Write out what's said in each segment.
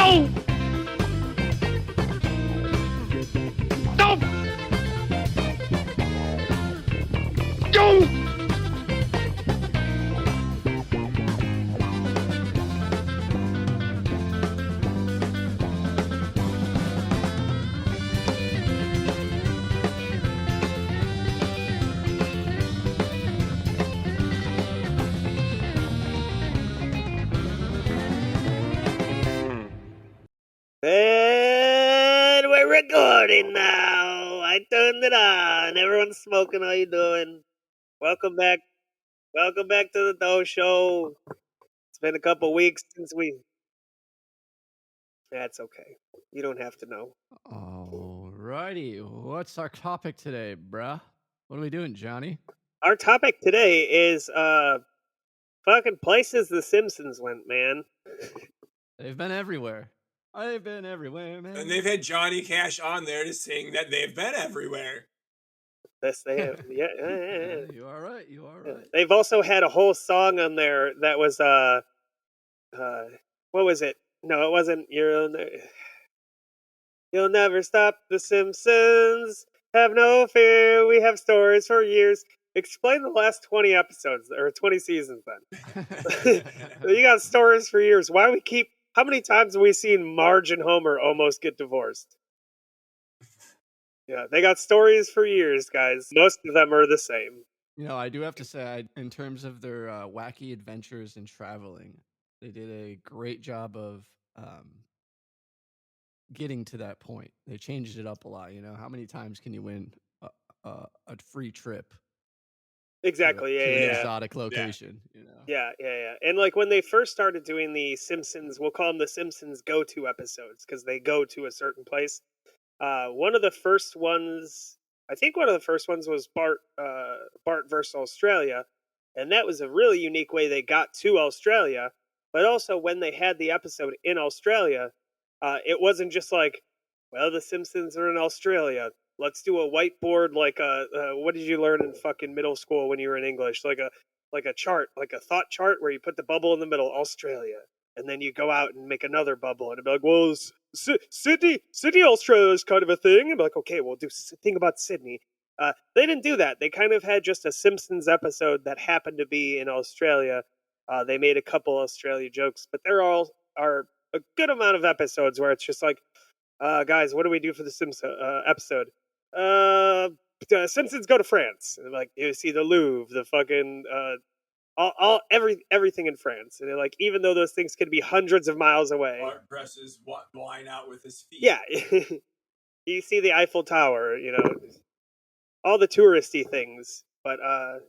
Go! Go! Go! And we're recording now. I turned it on. Everyone's smoking. How you doing? Welcome back. Welcome back to the Doh Show. It's been a couple weeks since we... That's okay. You don't have to know. Alrighty, what's our topic today, bruh? What are we doing, Johnny? Our topic today is fucking places the Simpsons went, man. They've been everywhere. They've been everywhere, man. And they've had Johnny Cash on there to sing that they've been everywhere. Yes, they have. Yeah. You are right. You are right. They've also had a whole song on there that was what was it? No, it wasn't. You'll never stop the Simpsons. Have no fear. We have stories for years. Explain the last 20 episodes or 20 seasons then. You got stories for years. Why we keep... How many times have we seen Marge and Homer almost get divorced? Yeah, they got stories for years, guys. Most of them are the same. You know, I do have to say, in terms of their wacky adventures and traveling, they did a great job of getting to that point. They changed it up a lot. You know, how many times can you win a free trip? Exactly, to yeah. an exotic location, you know. Yeah. And like when they first started doing the Simpsons, we'll call them the Simpsons go-to episodes because they go to a certain place. One of the first ones was Bart versus Australia, and that was a really unique way they got to Australia. But also when they had the episode in Australia, it wasn't just like, well, the Simpsons are in Australia. Let's do a whiteboard like what did you learn in fucking middle school when you were in English? Like a chart, like a thought chart where you put the bubble in the middle, Australia, and then you go out and make another bubble, and it'd be like, well, Sydney, Australia is kind of a thing. And be like, okay, we'll do a thing about Sydney. They didn't do that. They kind of had just a Simpsons episode that happened to be in Australia. They made a couple Australia jokes, but there are a good amount of episodes where it's just like, guys, what do we do for the Simpsons episode? Simpsons go to France. And like, you see the Louvre, the fucking everything in France, and like, even though those things could be hundreds of miles away, Bart presses wine out with his feet. Yeah, you see the Eiffel Tower, you know, all the touristy things. But I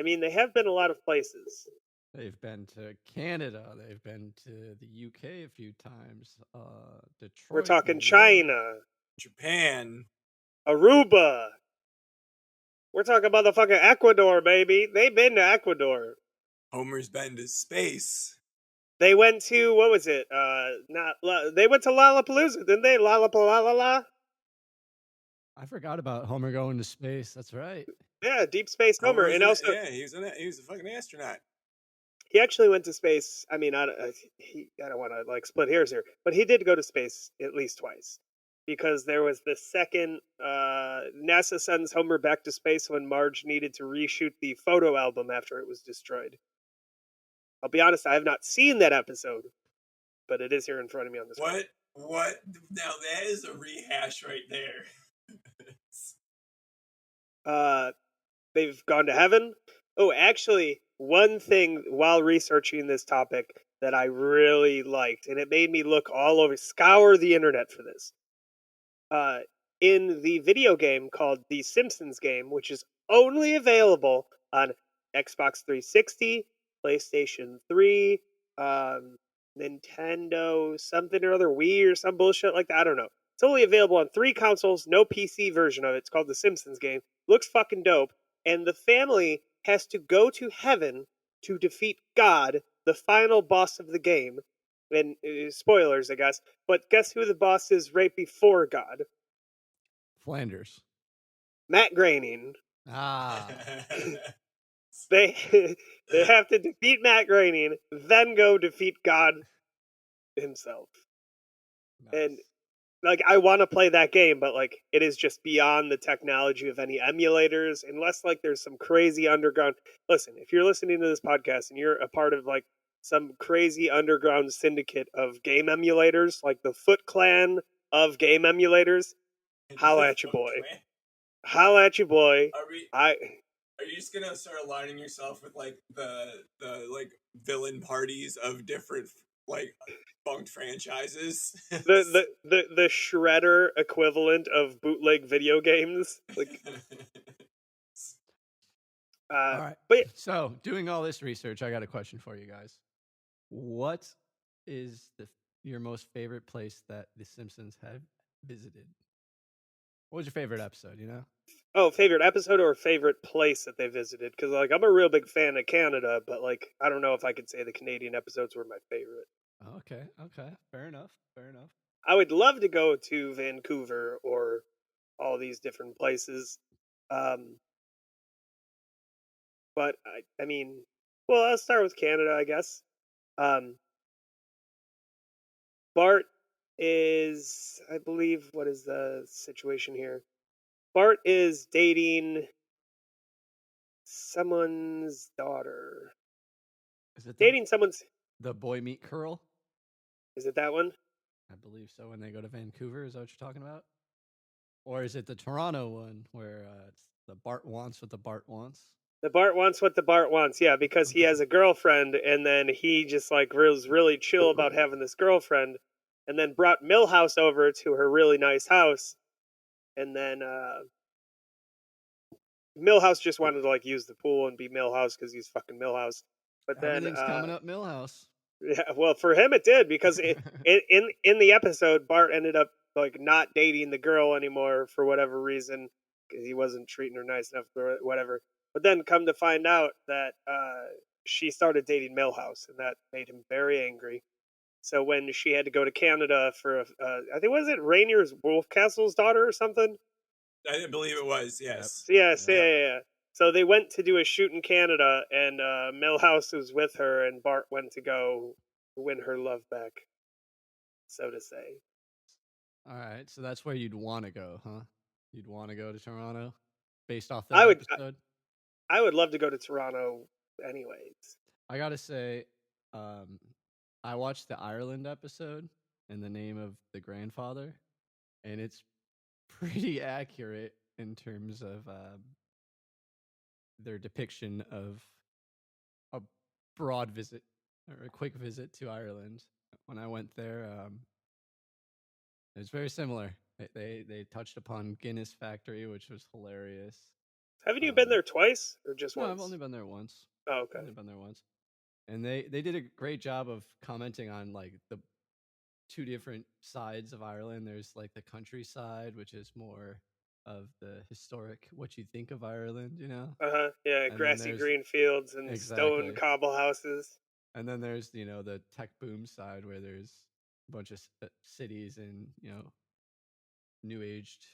mean, they have been a lot of places. They've been to Canada. They've been to the UK a few times. Detroit. We're talking China, Japan, Aruba. We're talking motherfucking Ecuador, baby. They've been to Ecuador. Homer's been to space. They went to, what was it? They went to Lollapalooza, didn't they? Lollapalooza? I forgot about Homer going to space. That's right. Yeah, Deep Space Homer. And also, yeah, he was a fucking astronaut. He actually went to space. I mean, I don't want to like split hairs here, but he did go to space at least twice, because there was the second NASA sends Homer back to space when Marge needed to reshoot the photo album after it was destroyed. I'll be honest, I have not seen that episode, but it is here in front of me on the screen. What? Now that is a rehash right there. They've gone to heaven. Oh, actually, one thing while researching this topic that I really liked, and it made me look all over, scour the internet for this. In the video game called The Simpsons game, which is only available on Xbox 360, PlayStation 3, Nintendo, something or other, Wii or some bullshit like that, I don't know. It's only available on 3 consoles, no PC version of it. It's called The Simpsons game. Looks fucking dope. And the family has to go to heaven to defeat God, the final boss of the game. And spoilers, I guess. But guess who the boss is right before God? Flanders. Matt Groening. Ah. They have to defeat Matt Groening, then go defeat God himself. And Nice. like I want to play that game, but like it is just beyond the technology of any emulators, unless like there's some crazy underground. Listen, if you're listening to this podcast and you're a part of like some crazy underground syndicate of game emulators, like the Foot Clan of game emulators, holla at your boy. Man, Holla at your boy. are we? I Are you just gonna start aligning yourself with like the like villain parties of different like bunked franchises? the shredder equivalent of bootleg video games, like All right. but yeah, So, doing all this research, I got a question for you guys. What is your most favorite place that The Simpsons have visited? What was your favorite episode? You know? oh, favorite episode or favorite place that they visited? Because like I'm a real big fan of Canada, but like I don't know if I could say the Canadian episodes were my favorite. Okay. Okay. Fair enough. Fair enough. I would love to go to Vancouver or all these different places, um, but I mean, well, I'll start with Canada, I guess. Um, Bart is, I believe, what is the situation here? Bart is dating someone's daughter. Is it Dating someone's. the Boy Meet Curl? Is it that one? I believe so. When they go to Vancouver, is that what you're talking about? Or is it the Toronto one where it's the Bart wants what the Bart wants? The Bart wants what the Bart wants, yeah, because he has a girlfriend, and then he just like was really chill about having this girlfriend, and then brought Millhouse over to her really nice house, and then Millhouse just wanted to like use the pool and be Millhouse because he's fucking Millhouse. But then, Everything's coming up Millhouse. yeah, well, for him it did because in the episode, Bart ended up like not dating the girl anymore for whatever reason because he wasn't treating her nice enough or whatever. But then come to find out that she started dating Millhouse, and that made him very angry. So when she had to go to Canada for, I think was it Rainier's Wolfcastle's daughter or something? I believe it was, yes. Yes, Yep. yeah. So they went to do a shoot in Canada, and Millhouse was with her, and Bart went to go win her love back, so to say. All right, so that's where you'd want to go, huh? You'd want to go to Toronto based off I that would, episode? I would love to go to Toronto, anyways. I gotta say, I watched the Ireland episode in the name of the grandfather, and it's pretty accurate in terms of their depiction of a broad visit or a quick visit to Ireland. When I went there, it was very similar. They touched upon Guinness Factory, which was hilarious. Haven't you been there twice or just No, once? I've only been there once. Oh, okay. Only been there once. And they did a great job of commenting on like the two different sides of Ireland. There's like the countryside, which is more of the historic what you think of Ireland, you know? Yeah, And then grassy there's green fields and stone exactly. cobble houses. And then there's, the tech boom side where there's a bunch of cities and, new aged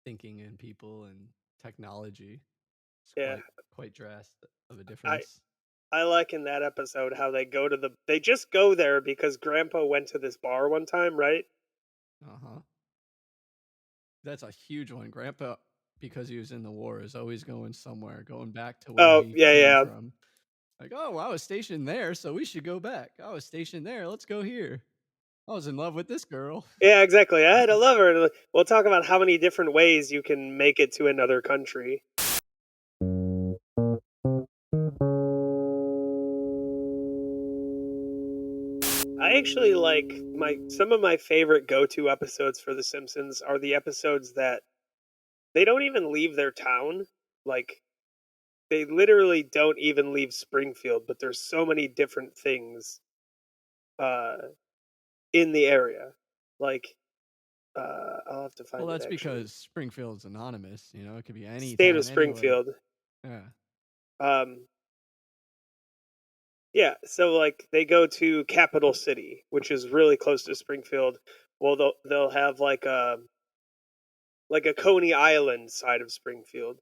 thinking and people and technology. It's Yeah, quite drastic of a difference. I like in that episode how they just go there because Grandpa went to this bar one time, right? Uh-huh. That's a huge one. Grandpa, because he was in the war, is always going somewhere, going back to where Oh, he yeah, came yeah. from. Like, oh, well, I was stationed there, so we should go back. I was stationed there, let's go here. I was in love with this girl. Yeah, exactly. I had to love her. We'll talk about how many different ways you can make it to another country. I actually like some of my favorite go-to episodes for The Simpsons are the episodes that they don't even leave their town. Like they literally don't even leave Springfield, but there's so many different things uh in the area. Like I'll have to find Well, it that's actually. because Springfield's anonymous. It could be any State town of anywhere. Springfield. Yeah. Yeah, so like they go to Capital City, which is really close to Springfield. Well, they'll have like a Coney Island side of Springfield.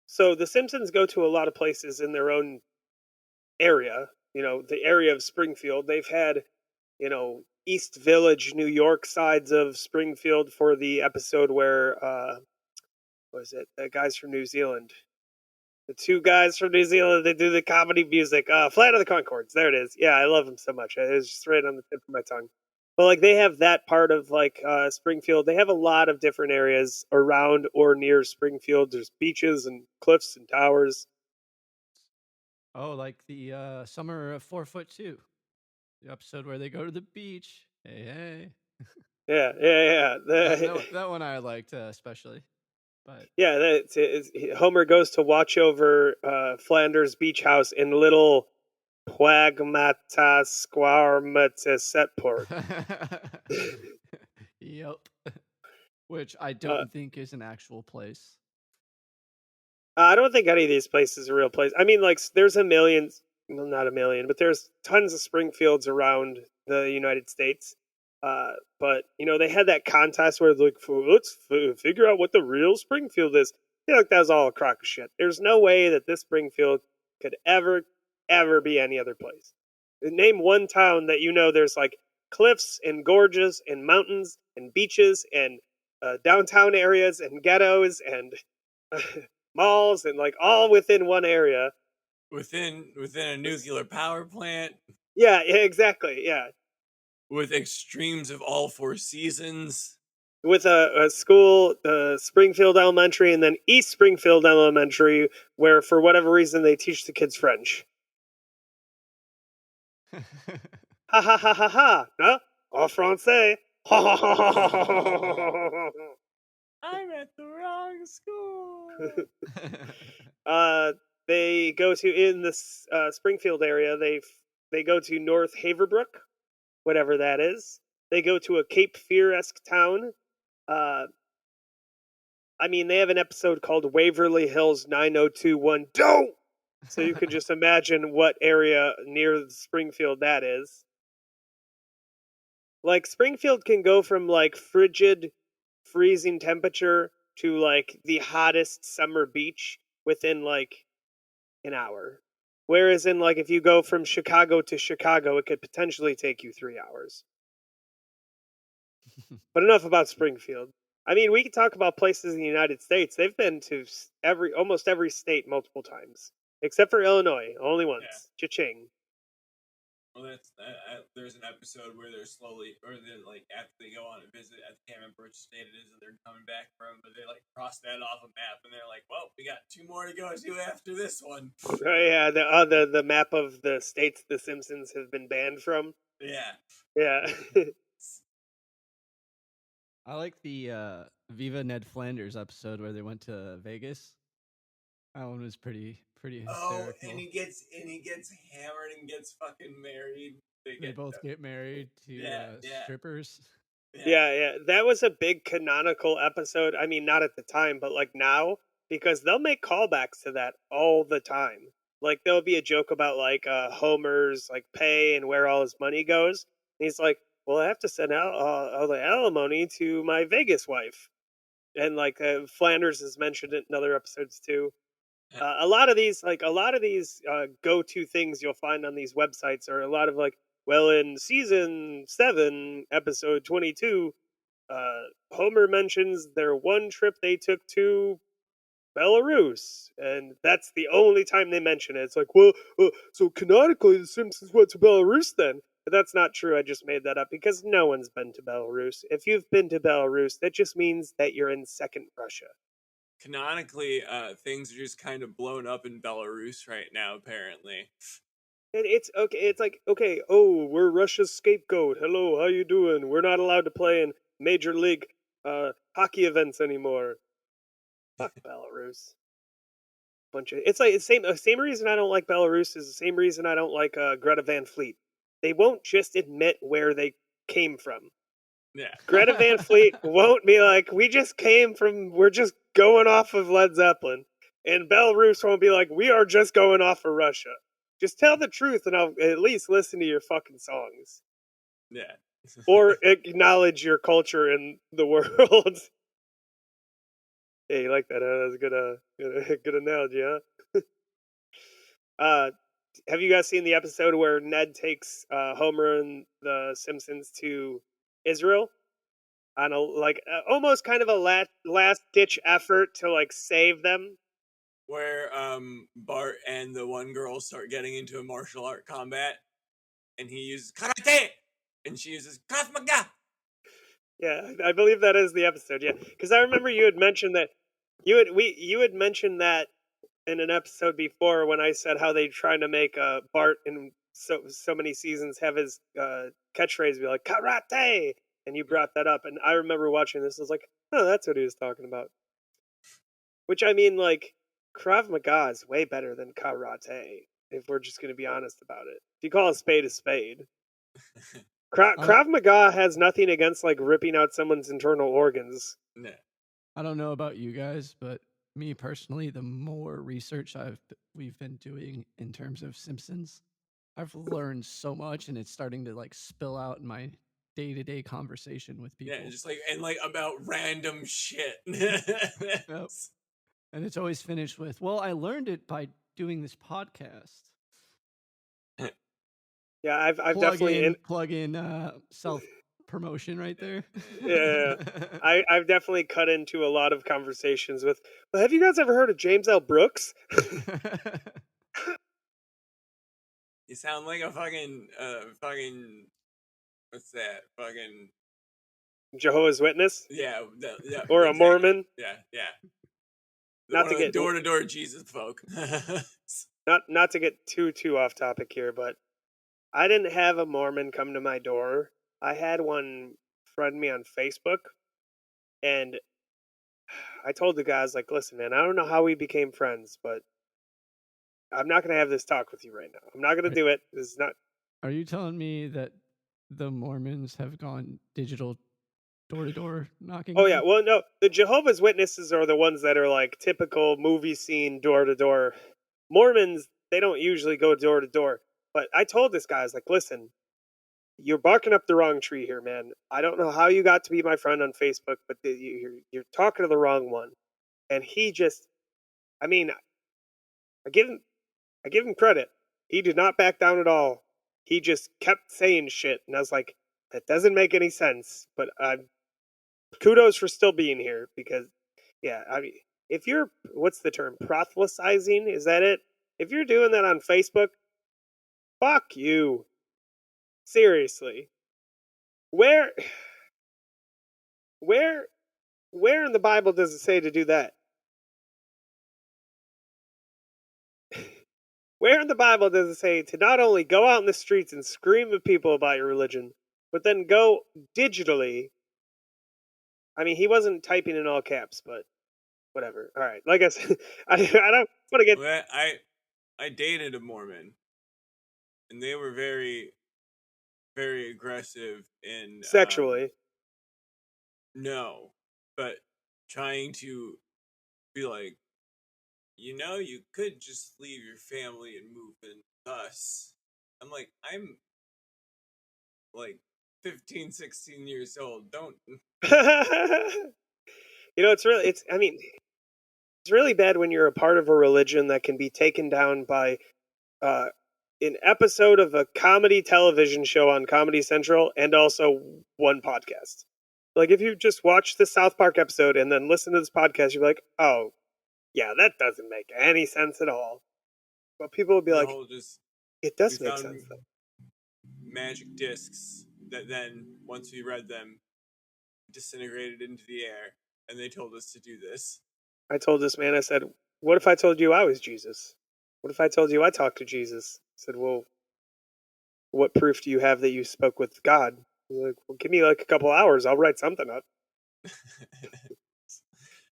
So the Simpsons go to a lot of places in their own area, the area of Springfield. They've had, East Village, New York sides of Springfield for the episode where, what was it? The guys from New Zealand. The two guys from New Zealand that do the comedy music. Flight of the Conchords. There it is. Yeah, I love them so much. It was just right on the tip of my tongue. But like they have that part of like Springfield. They have a lot of different areas around or near Springfield. There's beaches and cliffs and towers. Oh, like the Summer of 4'2", the episode where they go to the beach. Hey. Yeah. That one I liked especially. But yeah, Homer goes to watch over Flanders Beach House in little Pragmata Squarmatasetport. Yep. Which I don't think is an actual place. I don't think any of these places are real places. I mean, like, there's a million, well, not a million, but there's tons of Springfields around the United States. But, they had that contest where, like, let's figure out what the real Springfield is. I feel like that was all a crock of shit. There's no way that this Springfield could ever be any other place. Name one town that there's, like, cliffs and gorges and mountains and beaches and downtown areas and ghettos and malls and, like, all within one area. Within a nuclear power plant. Yeah, exactly, yeah. With extremes of all four seasons. With a school, Springfield Elementary, and then East Springfield Elementary, where for whatever reason they teach the kids French. Ha ha ha ha ha! No? En français. I'm at the wrong school. They go to in this Springfield area. They go to North Haverbrook, whatever that is. They go to a Cape Fear-esque town. They have an episode called Waverly Hills 9021 Doh! So you can just imagine what area near Springfield that is. Like, Springfield can go from, like, frigid, freezing temperature to, like, the hottest summer beach within, like, an hour. Whereas if you go from Chicago to Chicago, it could potentially take you 3 hours. But enough about Springfield. We could talk about places in the United States. They've been to almost every state multiple times. Except for Illinois, only once. Yeah. Cha-ching. Well, there's an episode where they're after they go on a visit, I can't remember which state it is that they're coming back from, but they cross that off a map, and they're like, well, we got 2 more to go to after this one. Oh yeah, the map of the states the Simpsons have been banned from. Yeah. I like the Viva Ned Flanders episode where they went to Vegas. That one was pretty hysterical. Oh, and he gets hammered and gets fucking married. They both get married to strippers. Yeah. That was a big canonical episode. Not at the time, but like now, because they'll make callbacks to that all the time. Like there'll be a joke about like Homer's like pay and where all his money goes. And he's like, well, I have to send out all the alimony to my Vegas wife. And like Flanders has mentioned it in other episodes too. A lot of these go-to things you'll find on these websites are a lot of like, well, in season 7, episode 22, Homer mentions their one trip they took to Belarus, and that's the only time they mention it. It's like, well, so canonically the Simpsons went to Belarus then. But that's not true. I just made that up because no one's been to Belarus. If you've been to Belarus, that just means that you're in second Russia. Canonically, things are just kind of blown up in Belarus right now, apparently. And it's okay. It's like, okay, oh, we're Russia's scapegoat. Hello, how you doing? We're not allowed to play in Major League hockey events anymore. Fuck Belarus. It's like the same reason I don't like Belarus is the same reason I don't like Greta Van Fleet. They won't just admit where they came from. Yeah. Greta Van Fleet won't be like, we're just going off of Led Zeppelin. And Belarus won't be like, we are just going off of Russia. Just tell the truth and I'll at least listen to your fucking songs. Yeah. Or acknowledge your culture in the world. Yeah, you like that, huh? That's a good analogy, huh? have you guys seen the episode where Ned takes Homer and the Simpsons to Israel on almost kind of a last ditch effort to like save them? Where Bart and the one girl start getting into a martial art combat, and he uses karate, and she uses Krav Maga. Yeah, I believe that is the episode. Yeah, because I remember you had mentioned that you had mentioned that in an episode before when I said how they trying to make Bart in so many seasons have his catchphrase be like karate, and you brought that up, and I remember watching this. I was like, oh, that's what he was talking about. Which I mean, like Krav Maga is way better than karate. If we're just going to be honest about it, if you call a spade. Krav Maga has nothing against like ripping out someone's internal organs. No. I don't know about you guys, but me personally, the more research we've been doing in terms of Simpsons, I've learned so much, and it's starting to like spill out in my day-to-day conversation with people. Yeah, just like about random shit. Yep. And it's always finished with, well, I learned it by doing this podcast. Yeah, I've definitely plug in self promotion right there. Yeah, I've definitely cut into a lot of conversations with. Well, have you guys ever heard of James L. Brooks? You sound like a fucking what's that? Fucking Jehovah's Witness? Yeah, or a Mormon? Yeah. Not to get door-to-door Jesus folk. not to get too off topic here, but I didn't have a Mormon come to my door. I had one friend me on Facebook, and I told the guys, like, listen, man, I don't know how we became friends, but I'm not going to have this talk with you right now. I'm not going to do it. This is not. Are you telling me that the Mormons have gone digital door-to-door knocking? Oh, yeah. Well, no, the Jehovah's Witnesses are the ones that are like typical movie scene door-to-door. Mormons, they don't usually go door-to-door. But I told this guy, I was like, listen, you're barking up the wrong tree here, man. I don't know how you got to be my friend on Facebook, but you're talking to the wrong one. And he just, I mean, I give him credit. He did not back down at all. He just kept saying shit. And I was like, that doesn't make any sense. But kudos for still being here because, yeah, I mean, if you're, what's the term? Proselytizing? Is that it? If you're doing that on Facebook, fuck you. Seriously. Where in the Bible does it say to do that? Where in the Bible does it say to not only go out in the streets and scream at people about your religion, but then go digitally? I mean, he wasn't typing in all caps, but whatever. All right. Like I said, I don't want to get... Well, I dated a Mormon, and they were very, very aggressive in... Sexually. No, but trying to be like, you could just leave your family and move in with us. I'm like, I'm like 15, 16 years old. Don't. It's really bad when you're a part of a religion that can be taken down by an episode of a comedy television show on Comedy Central and also one podcast. Like, if you just watch the South Park episode and then listen to this podcast, you're like, oh, yeah, that doesn't make any sense at all. But people will be like, it does make sense, though. Magic discs that then, once we read them, disintegrated into the air, and they told us to do this. I told this man, I said, what if I told you I was Jesus? What if I told you I talked to Jesus? I said, well, what proof do you have that you spoke with God? He's like, well, give me like a couple hours. I'll write something up.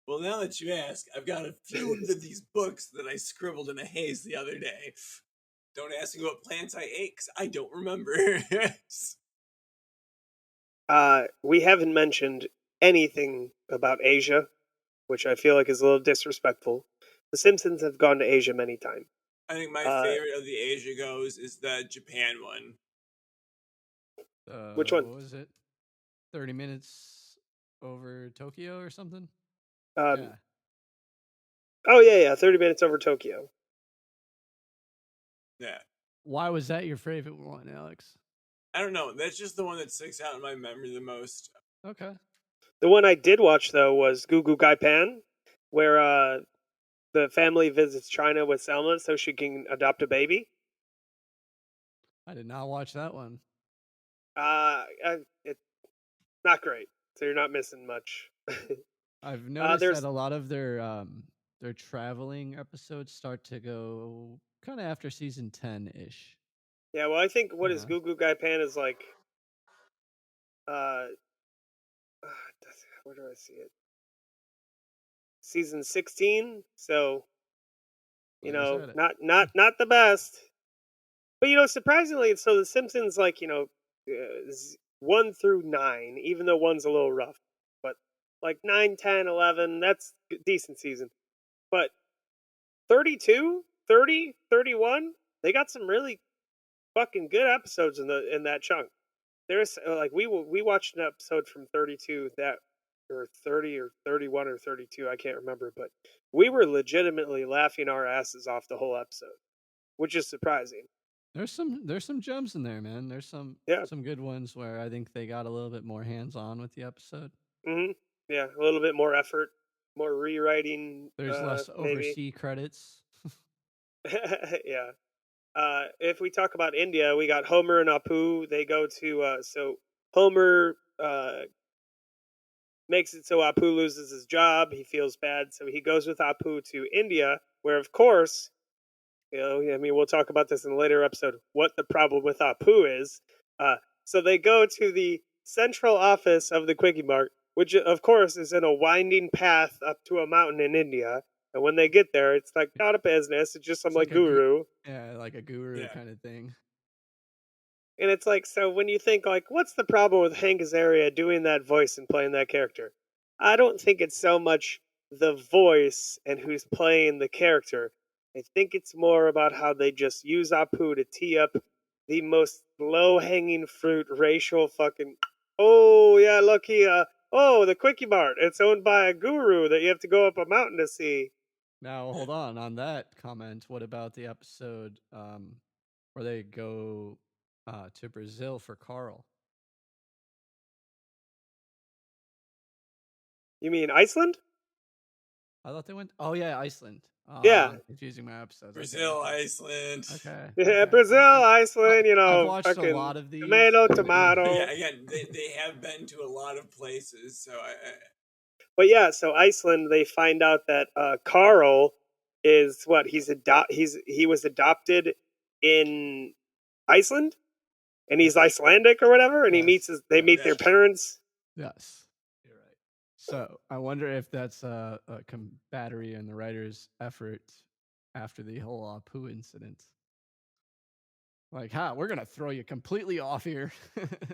Well, now that you ask, I've got a few of these books that I scribbled in a haze the other day. Don't ask me what plants I ate, because I don't remember. We haven't mentioned anything about Asia, which I feel like is a little disrespectful. The Simpsons have gone to Asia many times. I think my favorite of the Asia goes is the Japan one. Which one? What was it? 30 minutes over Tokyo or something? Yeah. Oh, yeah, 30 minutes over Tokyo. Yeah. Why was that your favorite one, Alex? I don't know. That's just the one that sticks out in my memory the most. Okay. The one I did watch though was Goo Goo Gai Pan, where the family visits China with Selma so she can adopt a baby. I did not watch that one. It's not great, so you're not missing much. I've noticed there's that a lot of their traveling episodes start to go kind of after season 10-ish. yeah. Well, I think what is Uh-huh. Goo Goo Gai Pan is like. Where do I see it? Season 16. So Well, you said it. not the best. But surprisingly, so the Simpsons, like 1 through 9, even though one's a little rough, but like 9, 10, 11, that's a decent season. But 32, 30, 31, they got some really fucking good episodes in that chunk. There's like we watched an episode from 32 that or 30 or 31 or 32, I can't remember, but we were legitimately laughing our asses off the whole episode, which is surprising. There's some gems in there, man. There's some good ones where I think they got a little bit more hands-on with the episode. Mm-hmm. Yeah, a little bit more effort, more rewriting. There's less maybe. overseas credits. Yeah. If we talk about India, we got Homer and Apu. They go to so Homer makes it so Apu loses his job. He feels bad, so he goes with Apu to India, where of course, I mean, we'll talk about this in a later episode. What the problem with Apu is. So they go to the central office of the Quickie Mart, which of course is in a winding path up to a mountain in India. And when they get there, it's like not a business. It's just some like guru. Yeah, like a guru kind of thing. And it's like, so when you think like, what's the problem with Hank Azaria doing that voice and playing that character? I don't think it's so much the voice and who's playing the character. I think it's more about how they just use Apu to tee up the most low-hanging fruit racial fucking. Oh yeah, look here. Oh, the Quickie Mart. It's owned by a guru that you have to go up a mountain to see. Now hold on that comment. What about the episode where they go to Brazil for Carl? You mean Iceland? I thought they went. Oh yeah, Iceland. Yeah. I'm confusing my episodes. Brazil, Iceland. Okay. Yeah, Brazil, Iceland. I've watched a lot of these. Tomato. Yeah, again, they have been to a lot of places, so But yeah, so Iceland, they find out that Carl is what he was adopted in Iceland, and he's Icelandic or whatever, and they meet their parents. Yes, you're right. So I wonder if that's a combattery in the writer's effort after the whole Apu incident. Like, we're gonna throw you completely off here.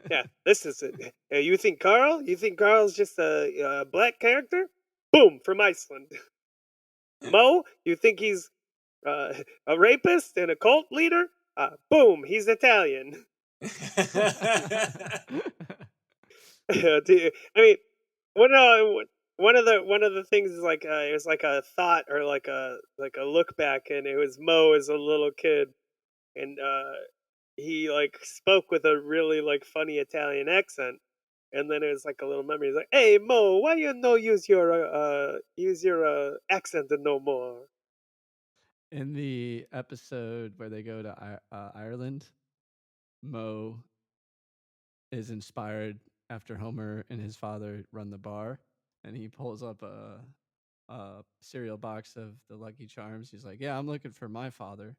Yeah, this is it. You think Carl's just a black character? Boom, from Iceland. Mo, you think he's a rapist and a cult leader? Boom, he's Italian. I mean, one of the things is like it was like a thought or like a look back, and it was Mo as a little kid, and he like spoke with a really like funny Italian accent, and then it was like a little memory. He's like, "Hey Mo, why you no use your accent no more?" In the episode where they go to Ireland, Mo is inspired after Homer and his father run the bar, and he pulls up a cereal box of the Lucky Charms. He's like, "Yeah, I'm looking for my father.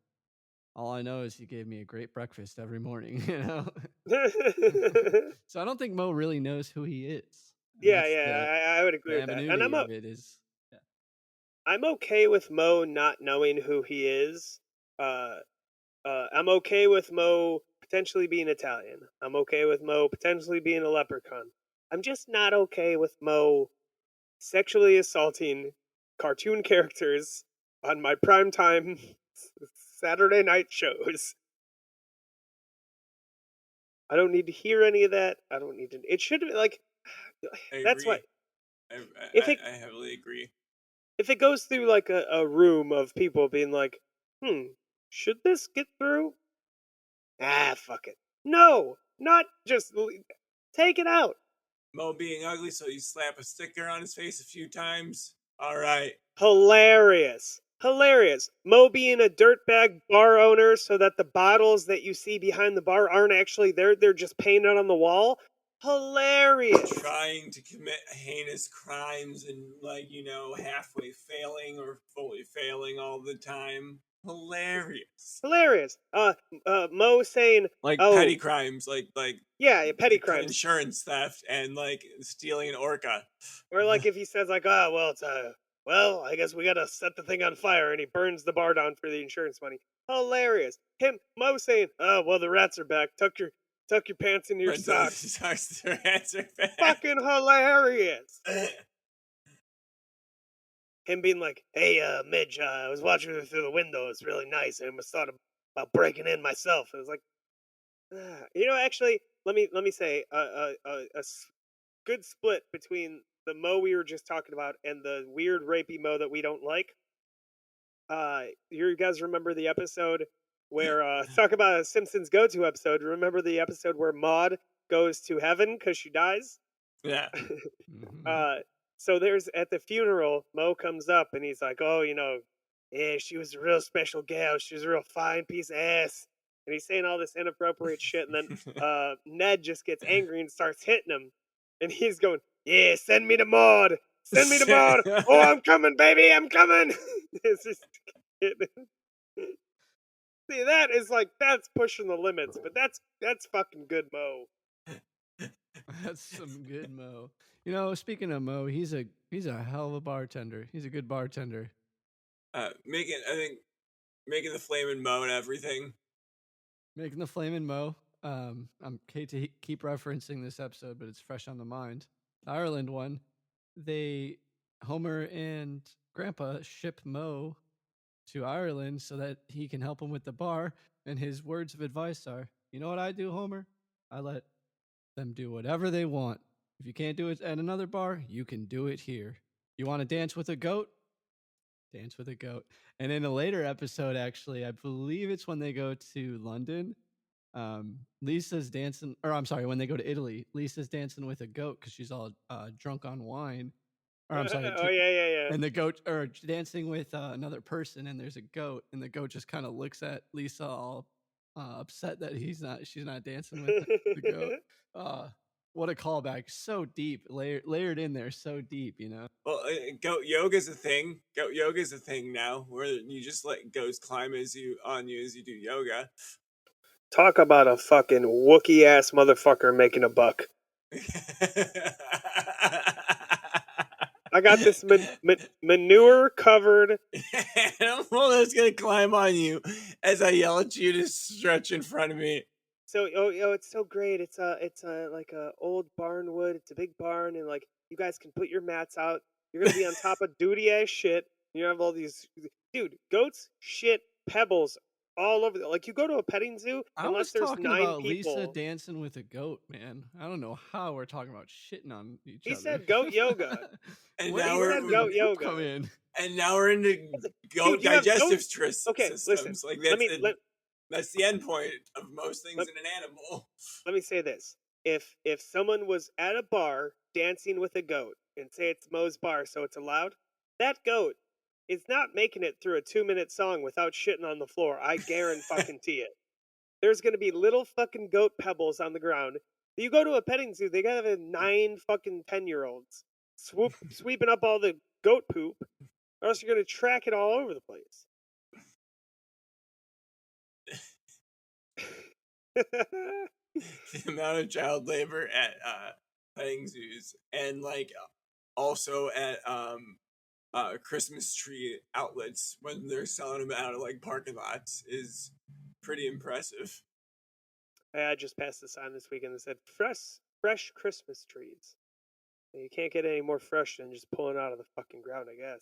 All I know is he gave me a great breakfast every morning." You know. So I don't think Mo really knows who he is. I would agree with that. And I'm okay with Mo not knowing who he is. I'm okay with Mo potentially being Italian. I'm okay with Mo potentially being a leprechaun. I'm just not okay with Mo sexually assaulting cartoon characters on my primetime Saturday night shows. I don't need to hear any of that. I don't need to. It should be like. That's why. I heavily agree. If it goes through like a room of people being like, should this get through? fuck it. No, not just take it out. Mo being ugly, so you slap a sticker on his face a few times. All right. Hilarious. Hilarious. Mo being a dirtbag bar owner so that the bottles that you see behind the bar aren't actually there, they're just painted on the wall. Hilarious. Trying to commit heinous crimes and, like, halfway failing or fully failing all the time. Hilarious. Hilarious. Mo saying, Like oh, petty crimes, like yeah, petty crimes. insurance theft and like stealing an orca. Or like if he says like, oh, well, it's well, I guess we gotta set the thing on fire, and he burns the bar down for the insurance money. Hilarious. Mo saying, oh, well, the rats are back. Tuck your pants into your socks. The rats are back. Fucking hilarious. Him being like, hey, Midge, I was watching it through the window. It's really nice. I almost thought about breaking in myself. It was like, actually, let me say a good split between the Mo we were just talking about and the weird rapey Mo that we don't like. You guys remember the episode where talk about a Simpsons go-to episode? Remember the episode where Maude goes to heaven because she dies? Yeah. So there's at the funeral, Mo comes up and he's like, oh, yeah, she was a real special gal. She was a real fine piece of ass. And he's saying all this inappropriate shit. And then Ned just gets angry and starts hitting him. And he's going, yeah, send me to Maud. Send me to Maud. Oh, I'm coming, baby. I'm coming. It's just, see, that is like, that's pushing the limits. But that's fucking good Mo. That's some good Mo. Speaking of Mo, he's a hell of a bartender. He's a good bartender. Making the flamin' Mo and everything. Making the flamin' Mo. I'm hate to keep referencing this episode, but it's fresh on the mind. The Ireland one, Homer and Grandpa ship Mo to Ireland so that he can help him with the bar. And his words of advice are, you know what I do, Homer? I let them do whatever they want. If you can't do it at another bar, you can do it here. You want to dance with a goat? Dance with a goat. And in a later episode, actually, I believe it's when they go to London, Lisa's dancing, or I'm sorry, when they go to Italy, Lisa's dancing with a goat because she's all drunk on wine. Or I'm sorry. Oh, yeah. And the goat, or dancing with another person, and there's a goat, and the goat just kind of looks at Lisa all upset that she's not dancing with the goat. What a callback. So deep, layered in there, so deep, Well, goat yoga's a thing. Goat yoga's a thing now, where you just let goats climb as you do yoga. Talk about a fucking Wookiee ass motherfucker making a buck. I got this manure covered animal that's gonna climb on you as I yell at you to stretch in front of me. So, it's so great. It's like a old barn wood. It's a big barn, and like you guys can put your mats out. You're gonna be on top of duty ass shit. You have all these, dude. Goats shit pebbles all over. Like you go to a petting zoo, unless there's 9 about people. Lisa dancing with a goat, man. I don't know how we're talking about shitting on each other. He said goat yoga. And Where now did that goat yoga come in? And now we're into goat Dude, you have digestive goats? Okay, systems. listen. Like Let that's the end point of most things in an animal. Let me say this: if someone was at a bar dancing with a goat, and say it's Mo's bar, so it's allowed, that goat is not making it through a 2-minute song without shitting on the floor. I guarantee it. There's gonna be little fucking goat pebbles on the ground. You go to a petting zoo, they gotta have 9 fucking 10-year-olds sweeping up all the goat poop, or else you're gonna track it all over the place. The amount of child labor at petting zoos, and like also at Christmas tree outlets when they're selling them out of like parking lots is pretty impressive. I just passed a sign this weekend that said fresh Christmas trees. You can't get any more fresh than just pulling out of the fucking ground, I guess.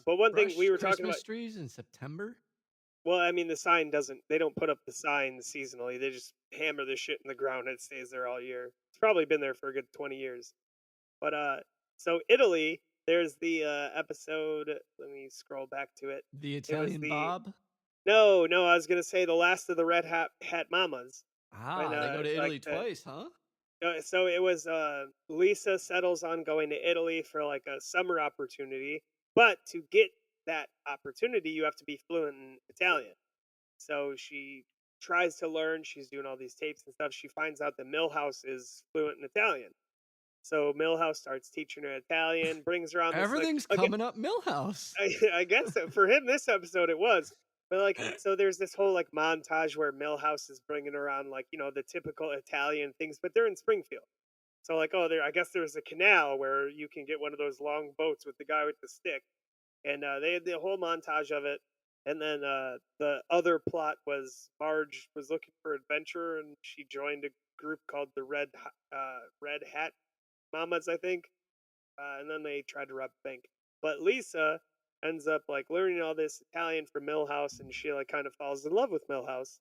But one thing we were talking about, Christmas trees in September. well, I mean, the sign they don't put up the sign seasonally. They just hammer the shit in the ground and it stays there all year. It's probably been there for a good 20 years. But, so Italy, there's the episode, let me scroll back to it. The Italian Bob? No, I was gonna say the last of the Red Hat Mamas. When, They go to like Italy twice, huh? so it was Lisa settles on going to Italy for like a summer opportunity, but to get that opportunity, you have to be fluent in Italian. So she tries to learn. She's doing all these tapes and stuff. She finds out that Millhouse is fluent in Italian. So Millhouse starts teaching her Italian, brings her on this like Everything's again. coming up Millhouse. I guess so. For him, this episode it was. But like, so there's this whole like montage where Millhouse is bringing around like the typical Italian things, but they're in Springfield. So like, oh, I guess there's a canal where you can get one of those long boats with the guy with the stick, and they had the whole montage of it. And then the other plot was Marge was looking for adventure, and she joined a group called the Red Hat Mamas, I think. And then they tried to rob a bank. But Lisa ends up like learning all this Italian from Millhouse, and she like kind of falls in love with Millhouse.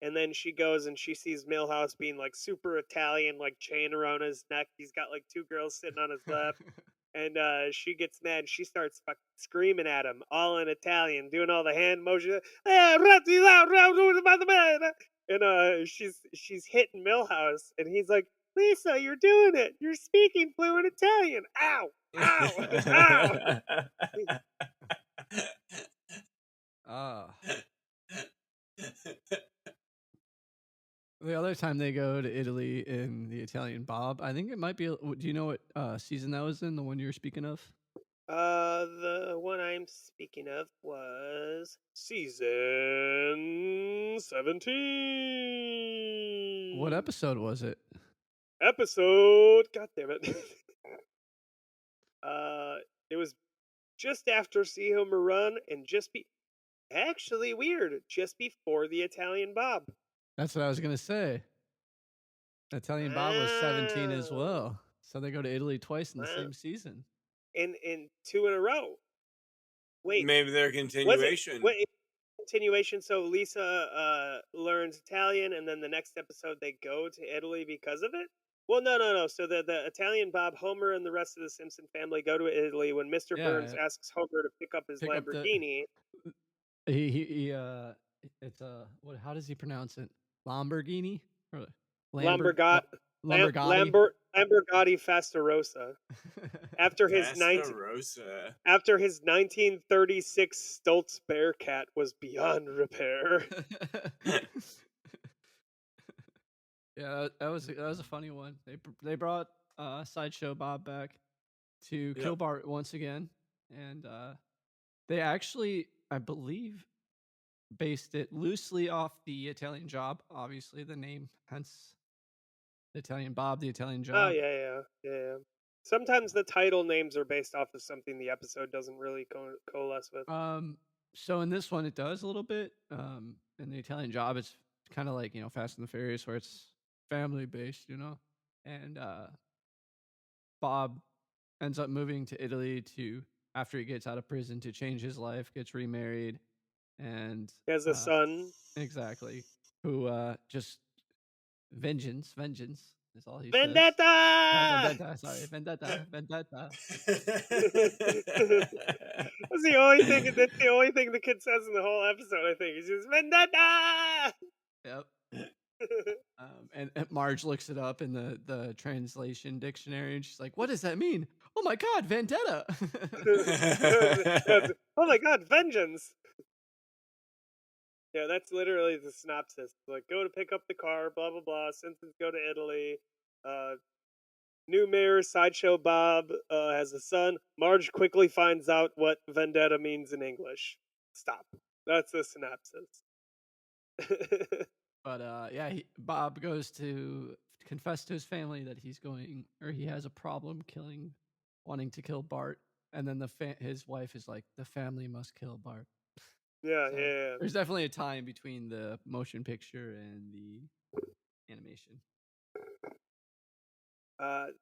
And then she goes and she sees Millhouse being like super Italian, like chain around his neck. He's got like two girls sitting on his lap. And she gets mad and she starts fucking screaming at him, all in Italian, doing all the hand motions. And she's hitting Millhouse, and he's like, Lisa, you're doing it. You're speaking fluent Italian. Ow, ow, ow. Ah. The other time they go to Italy in the Italian Bob, I think it might be. Do you know what season that was in? The one you're speaking of? The one I'm speaking of was season 17. What episode was it? God damn it. It was just after See Homer Run and actually weird, just before the Italian Bob. That's what I was gonna say. Italian Bob was 17 as well, so they go to Italy twice in the same season. In 2 in a row. Wait, maybe their continuation. Continuation. So Lisa learns Italian, and then the next episode they go to Italy because of it. Well, no. So the Italian Bob, Homer, and the rest of the Simpson family go to Italy when Mr. Burns asks Homer to pick up his Lamborghini. It's what? How does he pronounce it? Lamborghini or Lamborghini Fastarosa. After his 1936 Stoltz Bearcat was beyond repair. Yeah, that was a funny one. They brought Sideshow Bob back to kill Bart once again, and they actually, I believe, based it loosely off the Italian Job. Obviously, the name, hence the Italian Bob, the Italian Job. Oh yeah. Sometimes the title names are based off of something the episode doesn't really coalesce with. So in this one, it does a little bit. In the Italian Job, it's kind of like Fast and the Furious, where it's family based, and Bob ends up moving to Italy after he gets out of prison to change his life, gets remarried, and he has a son. Exactly. Who just vengeance is all he Vendetta! says. Vendetta. That's the only thing the kid says in the whole episode, I think. He's just Vendetta! Yep. And Marge looks it up in the translation dictionary, and she's like, "What does that mean? Oh my God, vendetta!" Oh my God, vengeance! Yeah, that's literally the synopsis. Like, go to pick up the car, blah blah blah. Simpsons go to Italy. New mayor Sideshow Bob has a son. Marge quickly finds out what vendetta means in English. Stop. That's the synopsis. But Bob goes to confess to his family that he has a problem wanting to kill Bart, and then his wife is like, the family must kill Bart. Yeah. There's definitely a tie between the motion picture and the animation.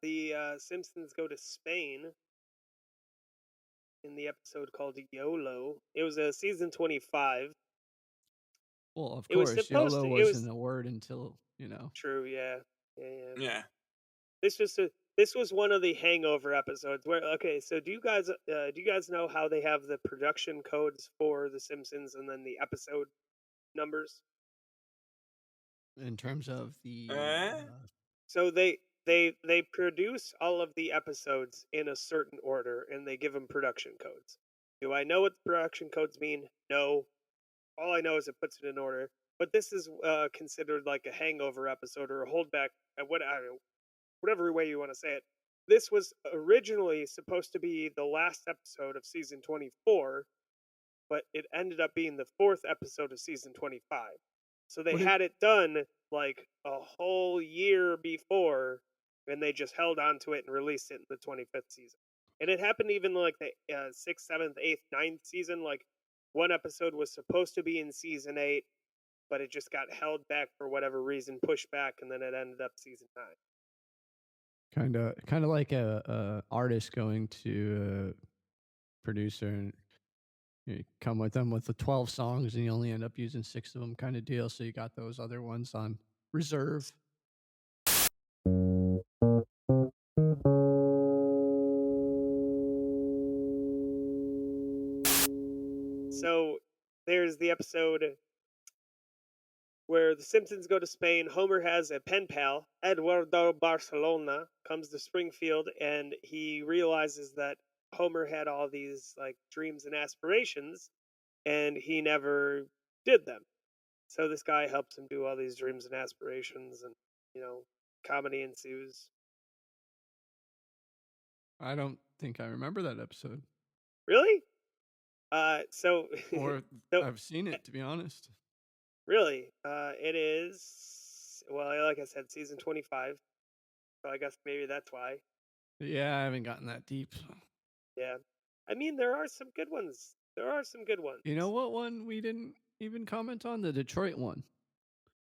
The Simpsons go to Spain in the episode called YOLO. It was a season 25. Well, of course, YOLO wasn't a word until, True, yeah. Yeah. This This was one of the Hangover episodes where so do you guys know how they have the production codes for The Simpsons and then the episode numbers? In terms of the So they produce all of the episodes in a certain order and they give them production codes. Do I know what the production codes mean? No. All I know is it puts it in order. But this is considered like a Hangover episode or a holdback, whatever way you want to say it. This was originally supposed to be the last episode of season 24, but it ended up being the 4th episode of season 25. So they had it done like a whole year before, and they just held on to it and released it in the 25th season. And it happened even like the 6th, 7th, 8th, 9th season. Like one episode was supposed to be in season 8, but it just got held back for whatever reason, pushed back, and then it ended up season 9. Kind of like a artist going to a producer and you come with them with the 12 songs and you only end up using 6 of them kind of deal. So you got those other ones on reserve. So there's the episode where the Simpsons go to Spain. Homer has a pen pal, Eduardo Barcelona, comes to Springfield, and he realizes that Homer had all these like dreams and aspirations, and he never did them. So this guy helps him do all these dreams and aspirations, and comedy ensues. I don't think I remember that episode. Really? Or I've seen it, to be honest. Really? It is, well, like I said, season 25. So I guess maybe that's why. Yeah, I haven't gotten that deep. Yeah. I mean, there are some good ones. You know what one we didn't even comment on? The Detroit one.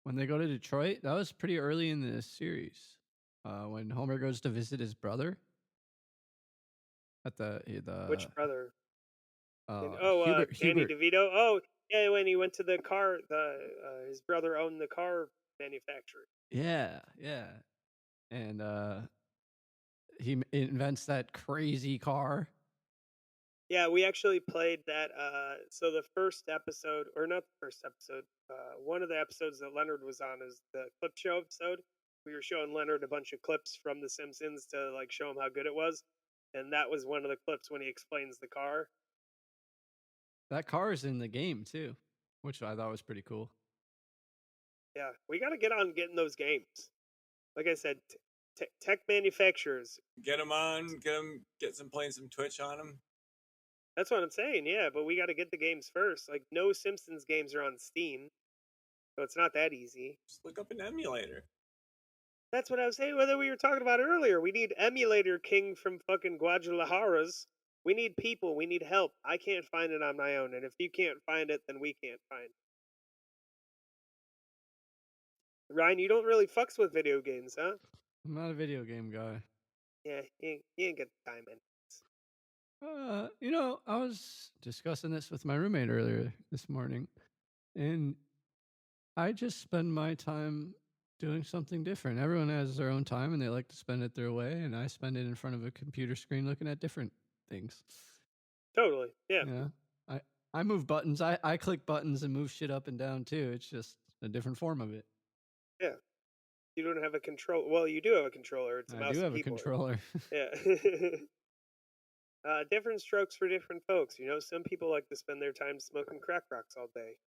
When they go to Detroit, that was pretty early in the series. When Homer goes to visit his brother. At the Which brother? Hubert, Danny DeVito. Oh, yeah, when he went to the car, his brother owned the car manufacturer. Yeah. And he invents that crazy car. Yeah, we actually played that. So the first episode, or not the first episode, one of the episodes that Leonard was on is the clip show episode. We were showing Leonard a bunch of clips from The Simpsons to like show him how good it was. And that was one of the clips when he explains the car. That car is in the game too, which I thought was pretty cool. Yeah, we got to get on getting those games. Like I said, tech manufacturers. Get them on, playing some Twitch on them. That's what I'm saying, yeah, but we got to get the games first. Like, no Simpsons games are on Steam, so it's not that easy. Just look up an emulator. That's what I was saying, whether we were talking about earlier. We need emulator king from fucking Guadalajaras. We need people. We need help. I can't find it on my own, and if you can't find it, then we can't find it. Ryan, you don't really fucks with video games, huh? I'm not a video game guy. Yeah, you ain't got the time in. I was discussing this with my roommate earlier this morning, and I just spend my time doing something different. Everyone has their own time, and they like to spend it their way, and I spend it in front of a computer screen looking at different things. Totally, yeah. I move buttons. I click buttons and move shit up and down, too. It's just a different form of it. Yeah. You don't have a control. Well, you do have a controller. It's a mouse and keyboard. I do have a controller. Yeah. Different strokes for different folks. Some people like to spend their time smoking crack rocks all day.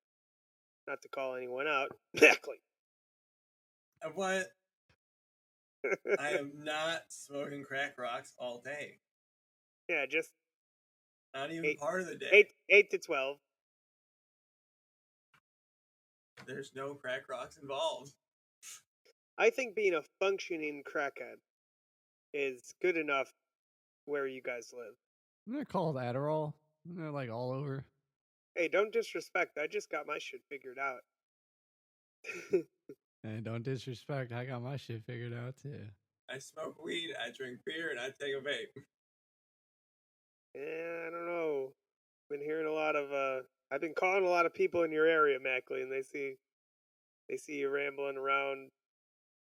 Not to call anyone out. Exactly. What? I am not smoking crack rocks all day. Yeah, just not even part of the day. 8 to 12. There's no crack rocks involved. I think being a functioning crackhead is good enough where you guys live. Isn't it called Adderall? Isn't it like all over? Hey, don't disrespect. I just got my shit figured out. Hey, don't disrespect. I got my shit figured out too. I smoke weed, I drink beer, and I take a vape. Yeah, I don't know. Been hearing a lot of I've been calling a lot of people in your area, Mackley, and they see you rambling around.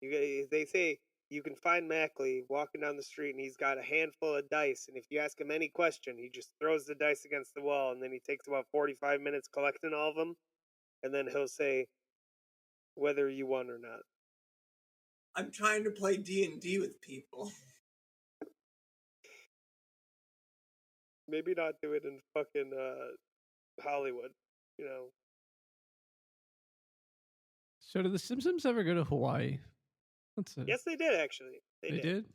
They say you can find Mackley walking down the street and he's got a handful of dice. And if you ask him any question, he just throws the dice against the wall and then he takes about 45 minutes collecting all of them. And then he'll say whether you won or not. I'm trying to play D&D with people. Maybe not do it in fucking Hollywood, you know. So did the Simpsons ever go to Hawaii? Yes, they did actually. They did?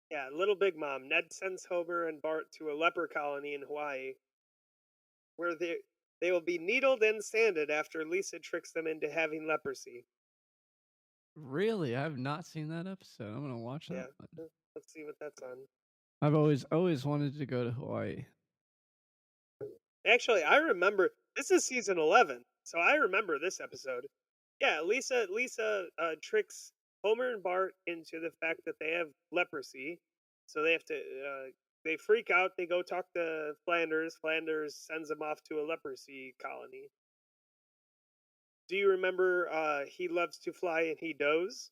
Yeah, Little Big Mom. Ned sends Homer and Bart to a leper colony in Hawaii, where they will be needled and sanded after Lisa tricks them into having leprosy. Really? I have not seen that episode. I'm gonna watch that one. Let's see what that's on. I've always wanted to go to Hawaii. Actually, I remember this is season 11, so I remember this episode. Yeah, Lisa tricks Homer and Bart into the fact that they have leprosy, so they have to. They freak out. They go talk to Flanders. Flanders sends them off to a leprosy colony. Do you remember He Loves to Fly and He Does?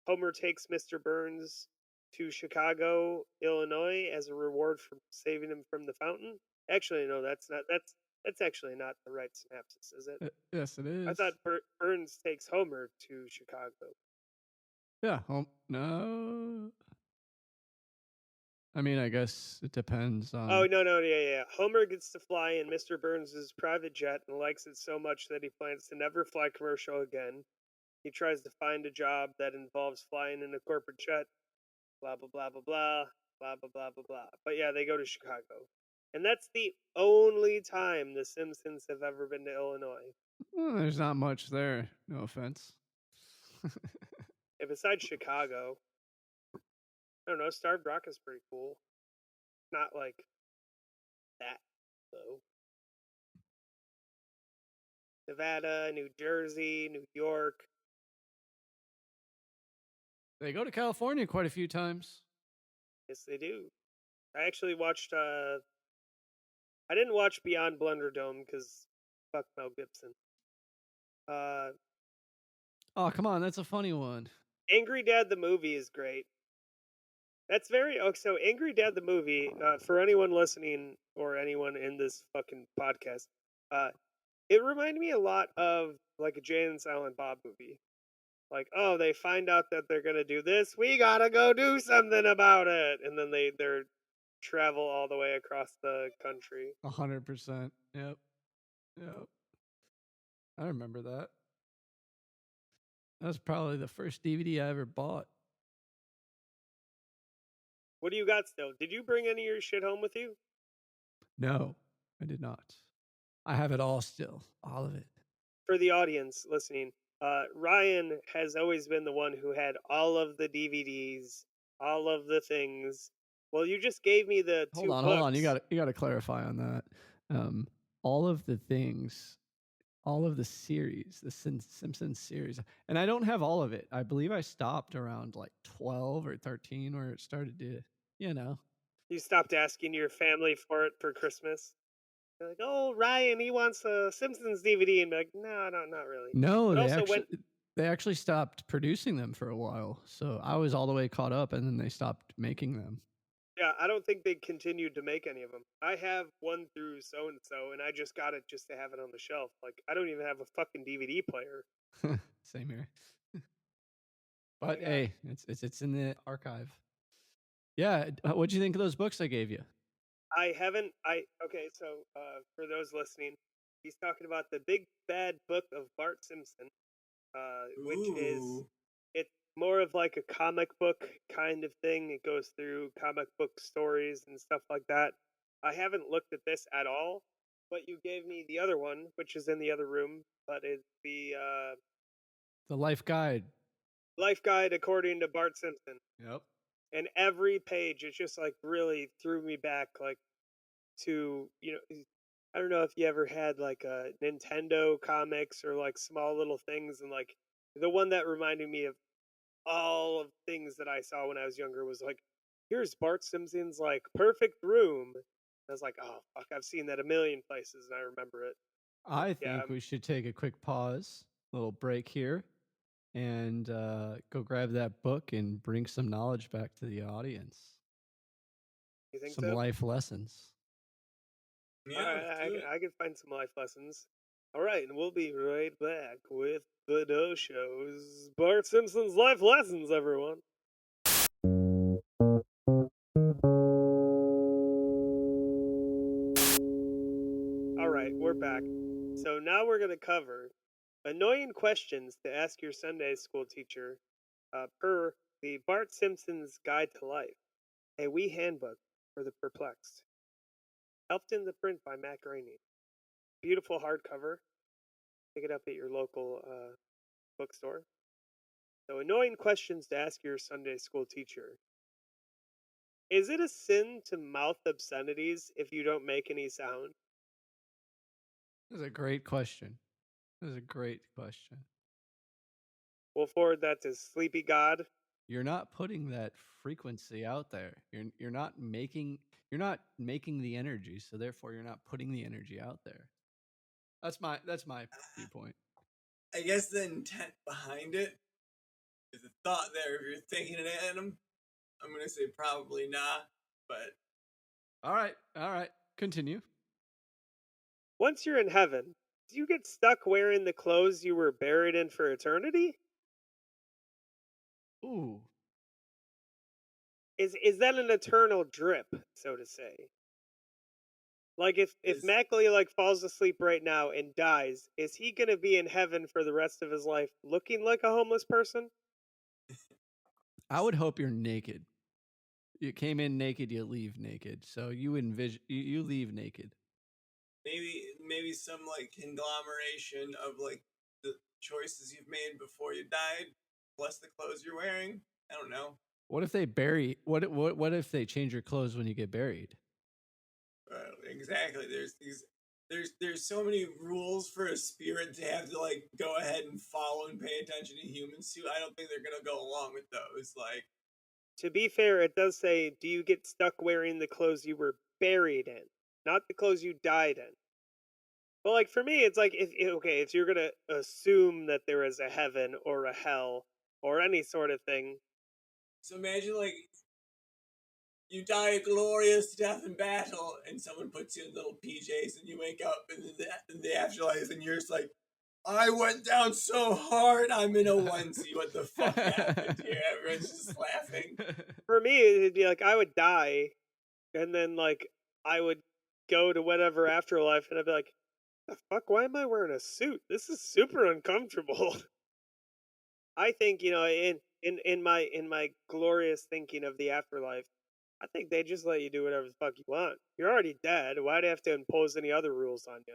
Homer takes Mr. Burns to Chicago, Illinois as a reward for saving him from the fountain. Actually, no, that's actually not the right synopsis, is it? Yes, it is. I thought Burns takes Homer to Chicago. Yeah. No. I mean, I guess it depends on. Oh, no, yeah. Homer gets to fly in Mr. Burns' private jet and likes it so much that he plans to never fly commercial again. He tries to find a job that involves flying in a corporate jet. Blah, blah, blah, blah, blah. Blah, blah, blah, blah, blah. But yeah, they go to Chicago. And that's the only time the Simpsons have ever been to Illinois. Well, there's not much there. No offense. And besides Chicago, I don't know, Starved Rock is pretty cool. Not like that, though. Nevada, New Jersey, New York. They go to California quite a few times. Yes, they do. I actually watched, I didn't watch Beyond Blunderdome because fuck Mel Gibson. Oh, come on, that's a funny one. Angry Dad the movie is great. That's so Angry Dad the movie, for anyone listening or anyone in this fucking podcast, it reminded me a lot of like a Jay and Silent Bob movie. Like, oh, they find out that they're gonna do this, we gotta go do something about it, and then they're travel all the way across the country. 100%. Yep. I remember that. That was probably the first DVD I ever bought. What do you got still? Did you bring any of your shit home with you? No, I did not. I have it all still. All of it. For the audience listening, Ryan has always been the one who had all of the DVDs, all of the things. Well, you just gave me the two books. Hold on. You got to clarify on that. All of the things, all of the series, the Simpsons series, and I don't have all of it. I believe I stopped around like 12 or 13 where it started to, You stopped asking your family for it for Christmas. They're like, oh, Ryan, he wants a Simpsons DVD, and be like, no, not really. No, they actually stopped producing them for a while. So I was all the way caught up, and then they stopped making them. Yeah, I don't think they continued to make any of them. I have one through so-and-so, and I just got it just to have it on the shelf. Like, I don't even have a fucking DVD player. Same here. But hey, it's in the archive. Yeah, what'd you think of those books I gave you? Okay, so for those listening, he's talking about the Big Bad Book of Bart Simpson, which is, it's more of like a comic book kind of thing. It goes through comic book stories and stuff like that. I haven't looked at this at all, but you gave me the other one, which is in the other room, but it's the Life Guide. Life Guide according to Bart Simpson. Yep. And every page, it just like really threw me back, like to, I don't know if you ever had like a Nintendo comics or like small little things, and like the one that reminded me of all of things that I saw when I was younger was like, here's Bart Simpson's like perfect room. I was like, oh fuck, I've seen that a million places and I remember it. I think we should take a quick pause, little break here, and go grab that book and bring some knowledge back to the audience. You think Some so? life lessons. Yeah, All right, I can find some life lessons. All right, and we'll be right back with the Doh Show's Bart Simpson's life lessons, everyone. All right, we're back. So now we're going to cover annoying questions to ask your Sunday school teacher per the Bart Simpson's Guide to Life, a wee handbook for the perplexed. Helped in the print by Matt Groening. Beautiful hardcover. Pick it up at your local bookstore. So, annoying questions to ask your Sunday school teacher. Is it a sin to mouth obscenities if you don't make any sound? This is a great question. This is a great question. We'll forward that to Sleepy God. You're not putting that frequency out there. You're not making the energy, so therefore you're not putting the energy out there. That's my viewpoint. I guess the intent behind it is a thought there. If you're thinking it, Adam, I'm gonna say probably not. But All right. Continue. Once you're in heaven, do you get stuck wearing the clothes you were buried in for eternity? Ooh, Is that an eternal drip, so to say? Like if Mackley like falls asleep right now and dies, is he gonna be in heaven for the rest of his life looking like a homeless person? I would hope you're naked. You came in naked, you leave naked. So you envision you leave naked. maybe some like conglomeration of like the choices you've made before you died, plus the clothes you're wearing. I don't know. What if they bury? What if they change your clothes when you get buried? Exactly. There's so many rules for a spirit to have to like go ahead and follow and pay attention to humans to. I don't think they're gonna go along with those. Like, To be fair, it does say, do you get stuck wearing the clothes you were buried in, not the clothes you died in? Well, like for me, it's like if you're gonna assume that there is a heaven or a hell or any sort of thing. so imagine like you die a glorious death in battle, and someone puts you in little PJs, and you wake up in the afterlife, and you're just like, I went down so hard, I'm in a onesie. What the fuck happened here? Everyone's just laughing. For me, it'd be like I would die, and then like I would go to whatever afterlife, and I'd be like, the fuck? Why am I wearing a suit? This is super uncomfortable. I think in my glorious thinking of the afterlife, I think they just let you do whatever the fuck you want. You're already dead. Why do you have to impose any other rules on you?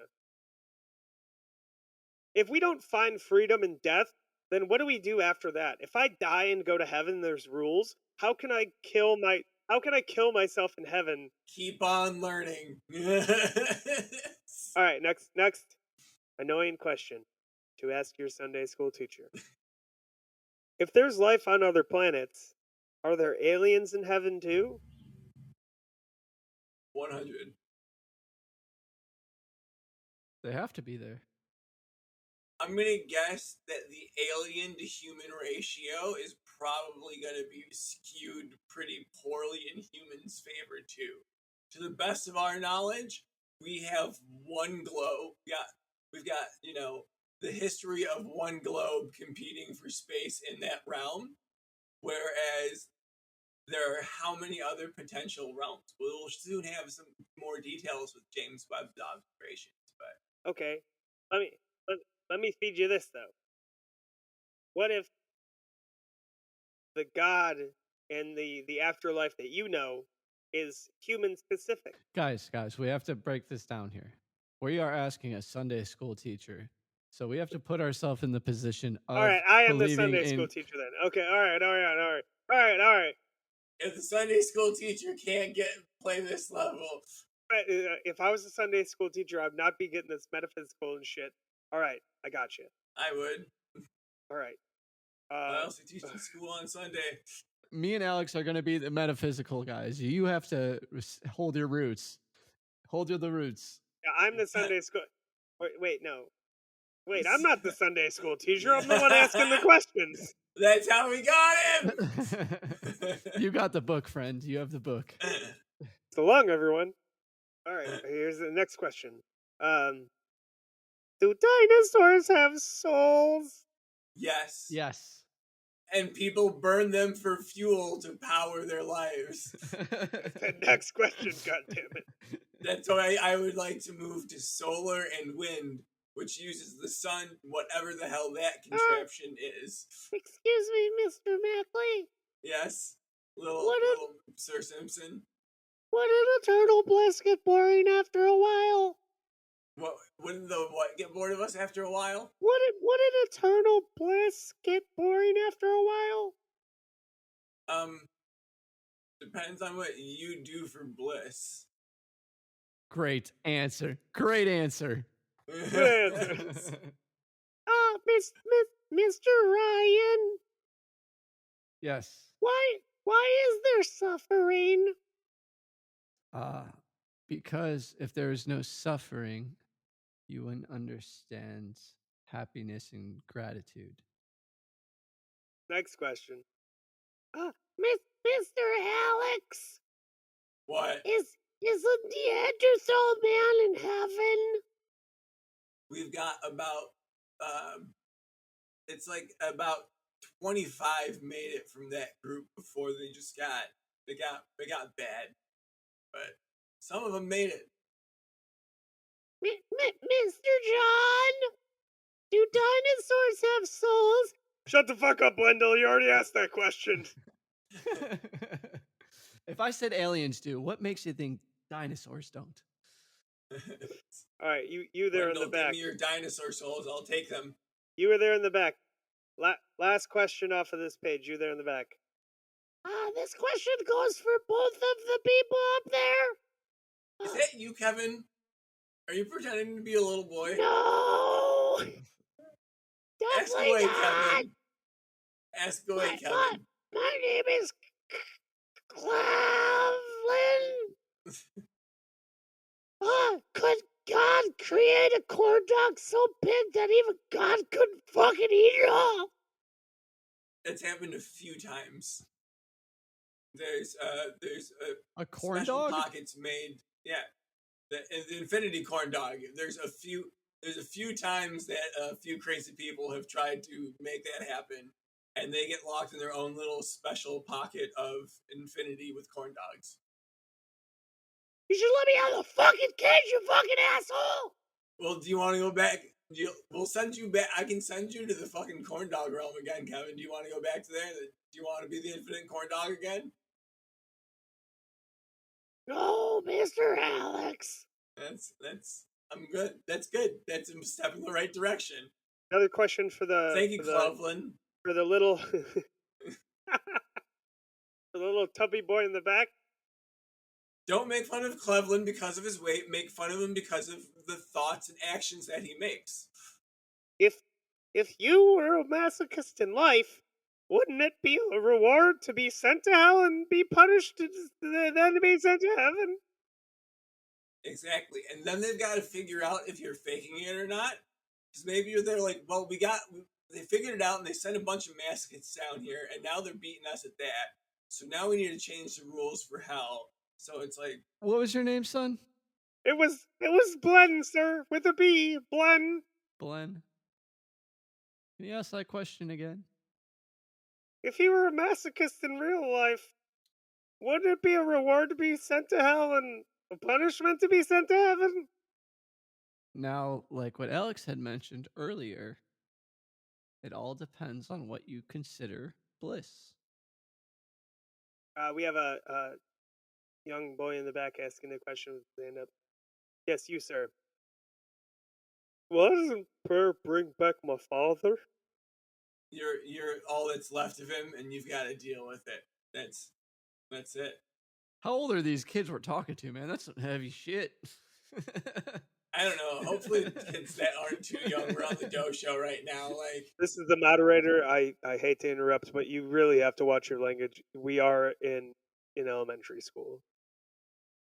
If we don't find freedom in death, then what do we do after that? If I die and go to heaven, there's rules. How can I kill myself in heaven? Keep on learning. All right, next annoying question to ask your Sunday school teacher. If there's life on other planets, are there aliens in heaven too? 100. They have to be there. I'm gonna guess that the alien to human ratio is probably gonna be skewed pretty poorly in humans' favor too. To the best of our knowledge, we have one globe. We've got the history of one globe competing for space in that realm, whereas there are how many other potential realms? We'll soon have some more details with James Webb's observations, but Okay, let me feed you this though. What if the God and the afterlife that you know is human specific? Guys, we have to break this down here. We are asking a Sunday school teacher, so we have to put ourselves in the position of. All right, I am the believing Sunday in- school teacher then. Okay, all right. if the Sunday school teacher can't play this level, If I was a Sunday school teacher, I'd not be getting this metaphysical and shit. All right, I got you. I would. All right. What else you teach in school on Sunday? Me and Alex are going to be the metaphysical guys. You have to hold your roots. Hold the roots. Yeah, I'm the Sunday school. Wait, no. Wait, I'm not the Sunday school teacher. I'm the one asking the questions. That's how we got him. You got the book, friend. You have the book. So long, everyone. All right, here's the next question. Do dinosaurs have souls? Yes. Yes. And people burn them for fuel to power their lives. The next question, goddammit. That's why I would like to move to solar and wind, which uses the sun, whatever the hell that contraption is. Excuse me, Mr. Mackley. Yes, little Sir Simpson. Wouldn't a turtle bliss get boring after a while? What wouldn't the what get bored of us after a while? Wouldn't eternal bliss get boring after a while? Depends on what you do for bliss. Great answer. Great answer. Good answers. Mr. Ryan. Yes. Why is there suffering? Because if there is no suffering, you wouldn't understand happiness and gratitude. Next question. Mr. Alex. What? Is a Neanderthal man in heaven? We've got about it's like about 25 made it from that group before they got bad. But some of them made it. Mr. John, do dinosaurs have souls? Shut the fuck up, Wendell. You already asked that question. If I said aliens do, what makes you think dinosaurs don't? All right, you there in the back. Give me your dinosaur souls. I'll take them. You were there in the back. Last question off of this page. You there in the back. This question goes for both of the people up there. Is that you, Kevin? Are you pretending to be a little boy? No. Ask away, Kevin. Ask away, Kevin. My name is Cleveland. Could God create a corn dog so big that even God couldn't fucking eat it all? It's happened a few times. There's a corn special dog pockets made. Yeah, the infinity corn dog. There's a few times that a few crazy people have tried to make that happen, and they get locked in their own little special pocket of infinity with corn dogs. You should let me out of the fucking cage, you fucking asshole! Well, do you want to go back? We'll send you back. I can send you to the fucking corn dog realm again, Kevin. Do you want to go back to there? Do you want to be the infinite corn dog again? No, Mr. Alex. I'm good. That's good. That's a step in the right direction. Another question for the... Thank you, Cleveland. For the little... the little tubby boy in the back. Don't make fun of Cleveland because of his weight. Make fun of him because of the thoughts and actions that he makes. If you were a masochist in life, wouldn't it be a reward to be sent to hell and be punished then to be sent to heaven? Exactly. And then they've got to figure out if you're faking it or not. Because maybe they're like, well, they figured it out and they sent a bunch of masochists down here and now they're beating us at that. So now we need to change the rules for hell. So it's like... What was your name, son? It was Blen, sir, with a B. Blen. Blen. Can you ask that question again? If you were a masochist in real life, wouldn't it be a reward to be sent to hell and a punishment to be sent to heaven? Now, like what Alex had mentioned earlier, it all depends on what you consider bliss. We have a young boy in the back asking a question with his hand up. Yes, you, sir. Why doesn't prayer bring back my father? You're all that's left of him, and you've got to deal with it. That's it. How old are these kids we're talking to, man? That's some heavy shit. I don't know. Hopefully, the kids that aren't too young. We're on the Doh Show right now. Like, this is the moderator. I hate to interrupt, but you really have to watch your language. We are in elementary school.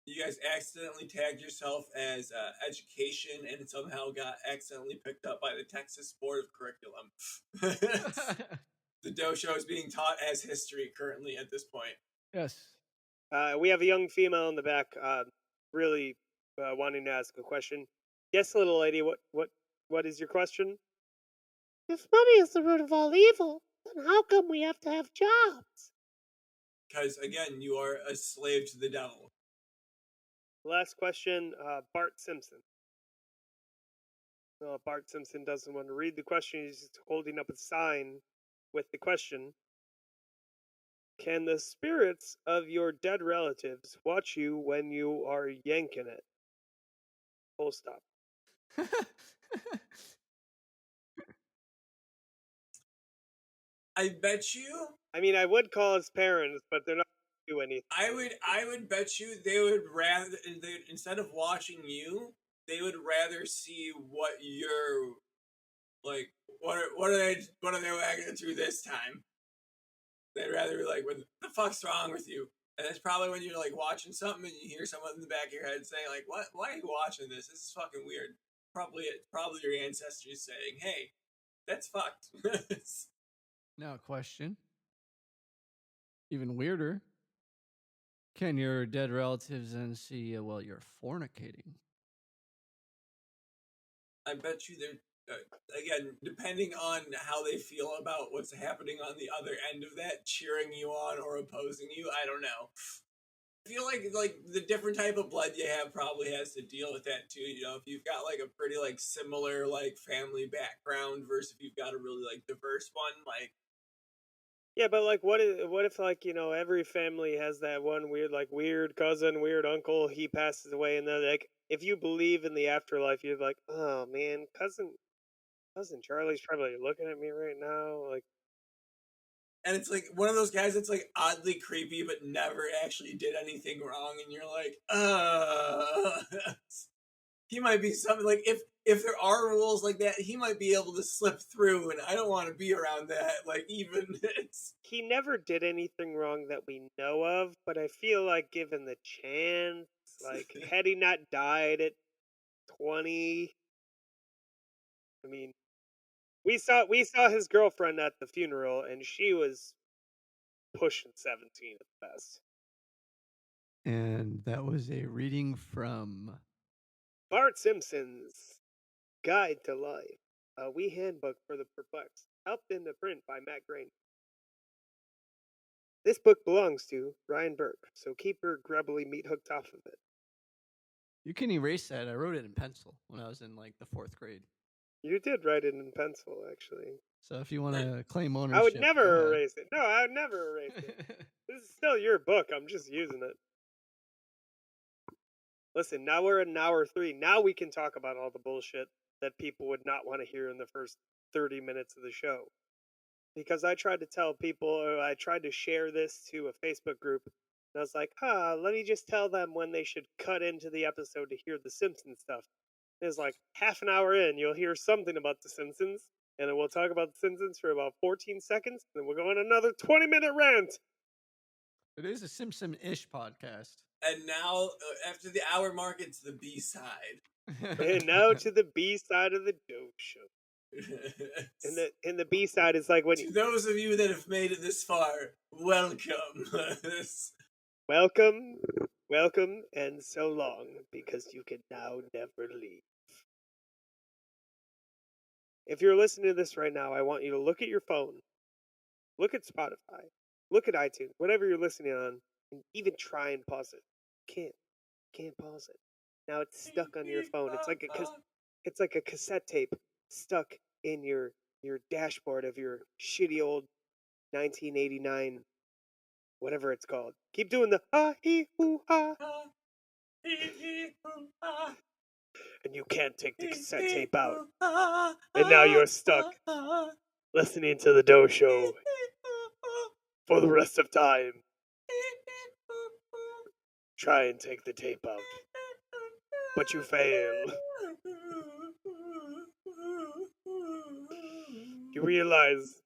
You guys accidentally tagged yourself as education, and it somehow got accidentally picked up by the Texas Board of Curriculum. The Doh Show is being taught as history currently at this point. Yes. We have a young female in the back, really wanting to ask a question. Yes, little lady. What is your question? If money is the root of all evil, then how come we have to have jobs? Because, again, you are a slave to the devil. Last question, Bart Simpson. Bart Simpson doesn't want to read the question. He's just holding up a sign with the question. Can the spirits of your dead relatives watch you when you are yanking it? Full stop. I bet you. I mean, I would call his parents, but they're not going to do anything. I would bet you they would rather, instead of watching you, they would rather see what you're like. What are they wagging through this time? They'd rather be like, "What the fuck's wrong with you?" And that's probably when you're like watching something and you hear someone in the back of your head saying like, "What? Why are you watching this? This is fucking weird." Probably your ancestors saying, "Hey, that's fucked." Now, question. Even weirder. Can your dead relatives then see while you're fornicating? I bet you they're again, depending on how they feel about what's happening on the other end of that, cheering you on or opposing you. I don't know. I feel like the different type of blood you have probably has to deal with that too. You know, if you've got like a pretty like similar like family background versus if you've got a really like diverse one, like. Yeah, but like, what if like, you know, every family has that one weird cousin, weird uncle. He passes away, and then like, if you believe in the afterlife, you're like, oh man, cousin Charlie's probably looking at me right now, like. And it's like one of those guys that's like oddly creepy, but never actually did anything wrong, and you're like, he might be something like if there are rules like that, he might be able to slip through, and I don't want to be around that. Like even He never did anything wrong that we know of, but I feel like given the chance, like had he not died at 20, I mean, we saw his girlfriend at the funeral, and she was pushing 17 at the best. And that was a reading from Bart Simpson's Guide to Life, a wee handbook for the perplexed, helped into print by Matt Groening. This book belongs to Ryan Burke, so keep your grubbly meat hooked off of it. You can erase that. I wrote it in pencil when I was in like the 4th grade. You did write it in pencil, actually. So if you want to claim ownership, I would never erase it. No, I would never erase it. This is still your book. I'm just using it. Listen, now we're in hour 3. Now we can talk about all the bullshit that people would not want to hear in the first 30 minutes of the show. Because I tried to tell people, or I tried to share this to a Facebook group, and I was like, let me just tell them when they should cut into the episode to hear the Simpsons stuff. And it's like half an hour in, you'll hear something about the Simpsons, and then we'll talk about the Simpsons for about 14 seconds, and then we'll go on another 20-minute rant. It is a Simpson-ish podcast. And now, after the hour mark, it's the B-side. And now to the B-side of the Doh Show. And the B-side is like when to those of you that have made it this far, welcome. welcome, and so long, because you can now never leave. If you're listening to this right now, I want you to look at your phone, look at Spotify, look at iTunes, whatever you're listening on, and even try and pause it. Can't pause it. Now it's stuck on your phone. It's like a cassette tape stuck in your dashboard of your shitty old 1989, whatever it's called. Keep doing the ha-hee-hoo-ha. And you can't take the cassette tape out. And now you're stuck listening to the Doh Show for the rest of time. Try and take the tape out, but you fail. You realize,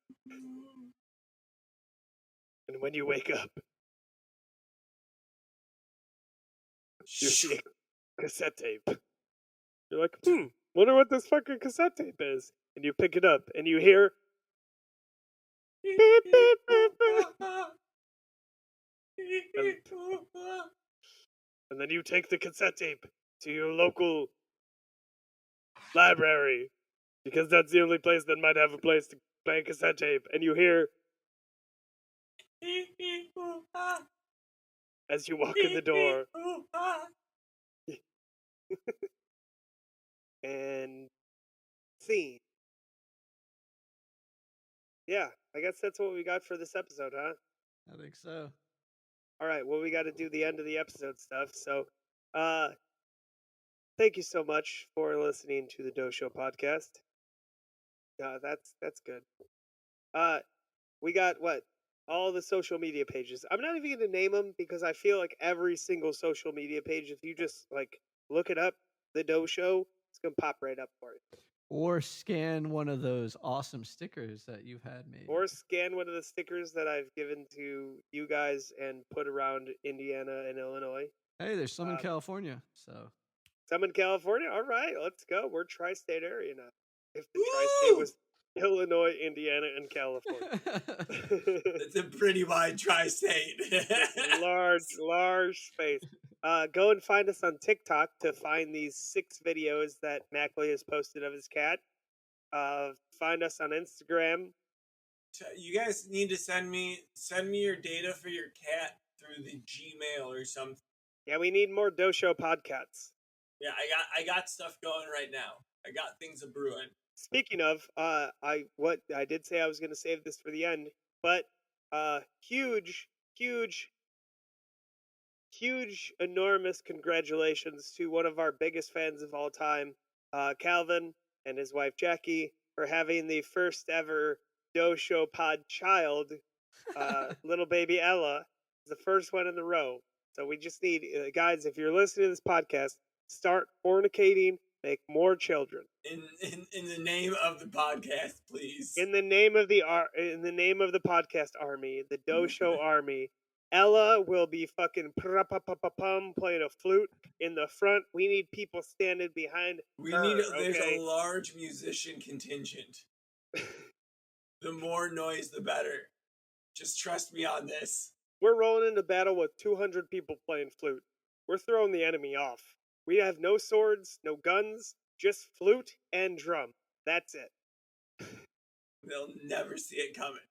and when you wake up, You see a cassette tape. You're like, wonder what this fucking cassette tape is. And you pick it up and you hear beep, beep, beep, beep. And then you take the cassette tape to your local library because that's the only place that might have a place to play a cassette tape. And you hear as you walk in the door. And scene. Yeah, I guess that's what we got for this episode, huh? I think so. All right, well, we got to do the end of the episode stuff. So, thank you so much for listening to the Doh Show podcast. That's good. We got all the social media pages. I'm not even going to name them because I feel like every single social media page, if you just look it up, the Doh Show, it's going to pop right up for you. Or scan one of those awesome stickers that you've had made. Or scan one of the stickers that I've given to you guys and put around Indiana and Illinois. Hey, there's some in California. So some in California? All right, let's go. We're tri-state area now. If the tri-state was Illinois, Indiana, and California. It's a pretty wide tri-state. large space. Go and find us on TikTok to find these 6 videos that Mackley has posted of his cat. Find us on Instagram. You guys need to send me your data for your cat through the Gmail or something. Yeah, we need more Doh Show podcasts. Yeah, I got stuff going right now. I got things a brewing. Speaking of, I did say I was going to save this for the end, but huge, enormous congratulations to one of our biggest fans of all time, Calvin and his wife Jackie, for having the first ever Doh Show pod child, little baby Ella, the first one in the row. So we just need, guys, if you're listening to this podcast, start fornicating, make more children. In the name of the podcast, please. In the name of the podcast army, the Doh Show army. Ella will be fucking playing a flute in the front. We need people standing behind her. There's a large musician contingent. The more noise, the better. Just trust me on this. We're rolling into battle with 200 people playing flute. We're throwing the enemy off. We have no swords, no guns, just flute and drum. That's it. They'll never see it coming.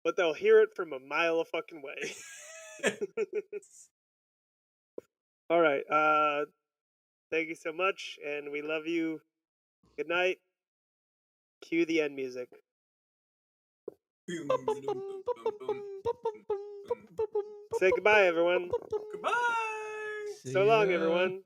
But they'll hear it from a mile a fucking way. All right. Thank you so much, and we love you. Good night. Cue the end music. Say goodbye, everyone. Goodbye. So long, everyone.